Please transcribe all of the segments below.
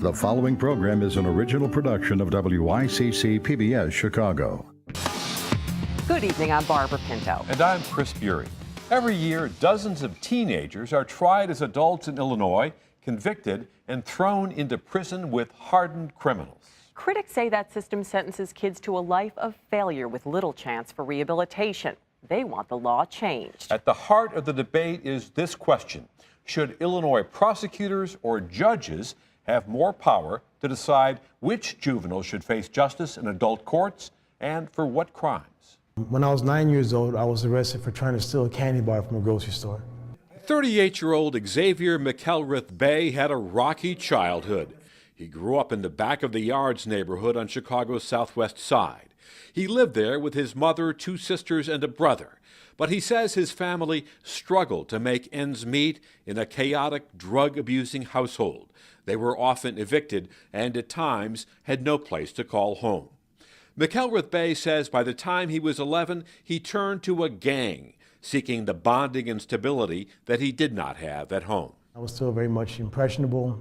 The following program is an original production of WICC PBS Chicago. Good evening, I'm Barbara Pinto. And I'm Chris Bury. Every year, dozens of teenagers are tried as adults in Illinois, convicted, and thrown into prison with hardened criminals. Critics say that system sentences kids to a life of failure with little chance for rehabilitation. They want the law changed. At the heart of the debate is this question: should Illinois prosecutors or judges have more power to decide which juveniles should face justice in adult courts and for what crimes? When I was 9 years old, I was arrested for trying to steal a candy bar from a grocery store. 38-year-old Xavier McElrath-Bey had a rocky childhood. He grew up in the back of the Yards neighborhood on Chicago's southwest side. He lived there with his mother, 2 sisters, and a brother. But he says his family struggled to make ends meet in a chaotic, drug-abusing household. They were often evicted and at times had no place to call home. McElrath-Bey says by the time he was 11, he turned to a gang, seeking the bonding and stability that he did not have at home. I was still very much impressionable,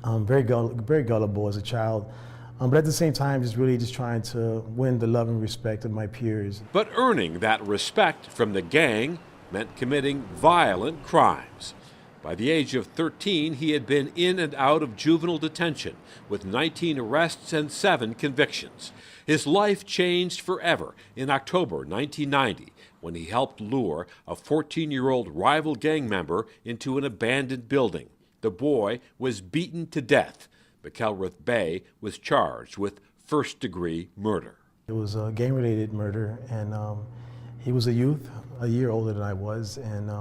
very gullible as a child, but at the same time, just trying to win the love and respect of my peers. But earning that respect from the gang meant committing violent crimes. By the age of 13, he had been in and out of juvenile detention with 19 arrests and 7 convictions. His life changed forever in October 1990 when he helped lure a 14-year-old rival gang member into an abandoned building. The boy was beaten to death. McElrath-Bey was charged with first-degree murder. It was a gang-related murder, and he was a youth, a year older than I was, and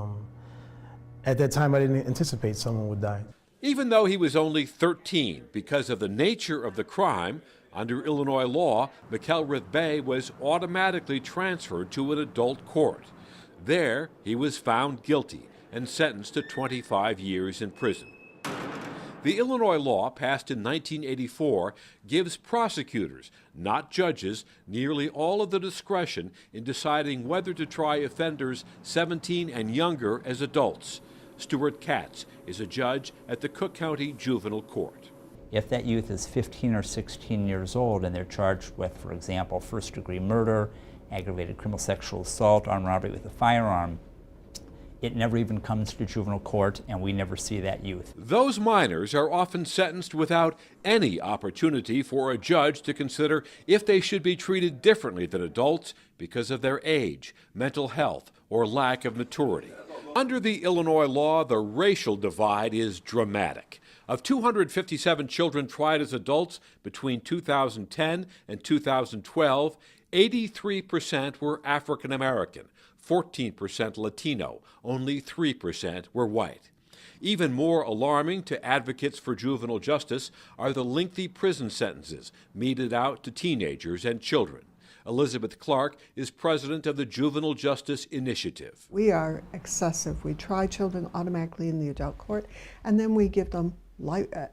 at that time I didn't anticipate someone would die. Even though he was only 13, because of the nature of the crime, under Illinois law, McElrath-Bey was automatically transferred to an adult court. There, he was found guilty and sentenced to 25 years in prison. The Illinois law, passed in 1984, gives prosecutors, not judges, nearly all of the discretion in deciding whether to try offenders 17 and younger as adults. Stuart Katz is a judge at the Cook County Juvenile Court. If that youth is 15 or 16 years old and they're charged with, for example, first-degree murder, aggravated criminal sexual assault, armed robbery with a firearm, it never even comes to juvenile court, and we never see that youth. Those minors are often sentenced without any opportunity for a judge to consider if they should be treated differently than adults because of their age, mental health, or lack of maturity. Under the Illinois law, the racial divide is dramatic. Of 257 children tried as adults between 2010 and 2012, 83% were African American, 14% Latino, only 3% were white. Even more alarming to advocates for juvenile justice are the lengthy prison sentences meted out to teenagers and children. Elizabeth Clark is president of the Juvenile Justice Initiative. We are excessive. We try children automatically in the adult court, and then we give them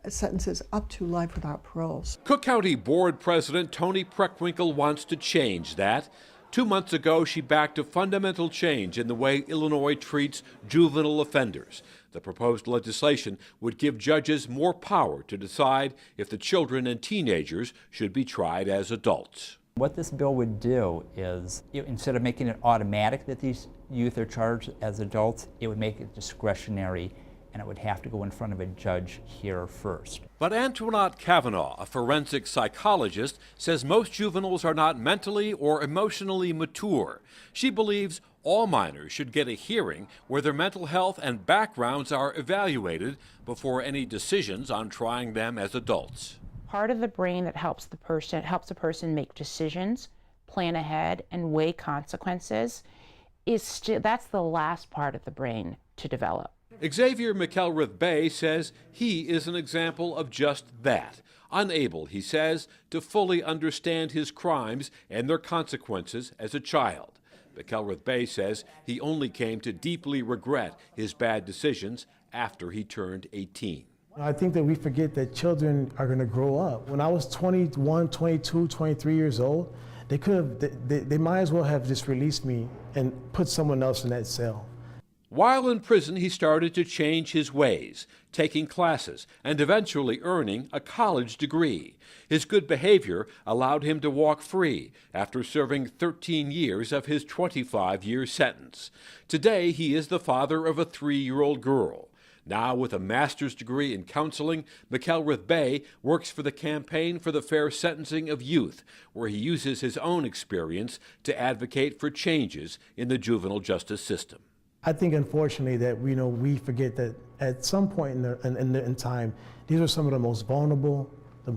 sentences up to life without paroles. Cook County Board President Toni Preckwinkle wants to change that. 2 months ago, she backed a fundamental change in the way Illinois treats juvenile offenders. The proposed legislation would give judges more power to decide if the children and teenagers should be tried as adults. What this bill would do is, instead of making it automatic that these youth are charged as adults, it would make it discretionary, and it would have to go in front of a judge here first. But Antoinette Kavanaugh, a forensic psychologist, says most juveniles are not mentally or emotionally mature. She believes all minors should get a hearing where their mental health and backgrounds are evaluated before any decisions on trying them as adults. Part of the brain that helps a person make decisions, plan ahead, and weigh consequences that's the last part of the brain to develop. Xavier McElrath-Bey says he is an example of just that. Unable, he says, to fully understand his crimes and their consequences as a child. McElrath-Bey says he only came to deeply regret his bad decisions after he turned 18. I think that we forget that children are going to grow up. When I was 21, 22, 23 years old, they might as well have just released me and put someone else in that cell. While in prison, he started to change his ways, taking classes and eventually earning a college degree. His good behavior allowed him to walk free after serving 13 years of his 25-year sentence. Today, he is the father of a 3-year-old girl. Now with a master's degree in counseling, McElrath-Bey works for the Campaign for the Fair Sentencing of Youth, where he uses his own experience to advocate for changes in the juvenile justice system. I think, unfortunately, that we forget that at some point in time, these are some of the most vulnerable,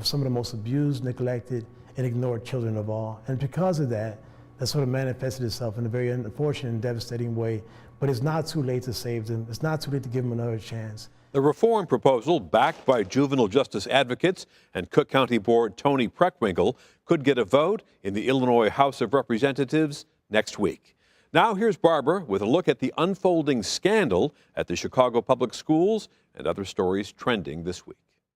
some of the most abused, neglected, and ignored children of all. And because of that, that sort of manifested itself in a very unfortunate and devastating way. But it's not too late to save them. It's not too late to give them another chance. The reform proposal, backed by juvenile justice advocates and Cook County Board Tony Preckwinkle, could get a vote in the Illinois House of Representatives next week. Now here's Barbara with a look at the unfolding scandal at the Chicago Public Schools and other stories trending this week.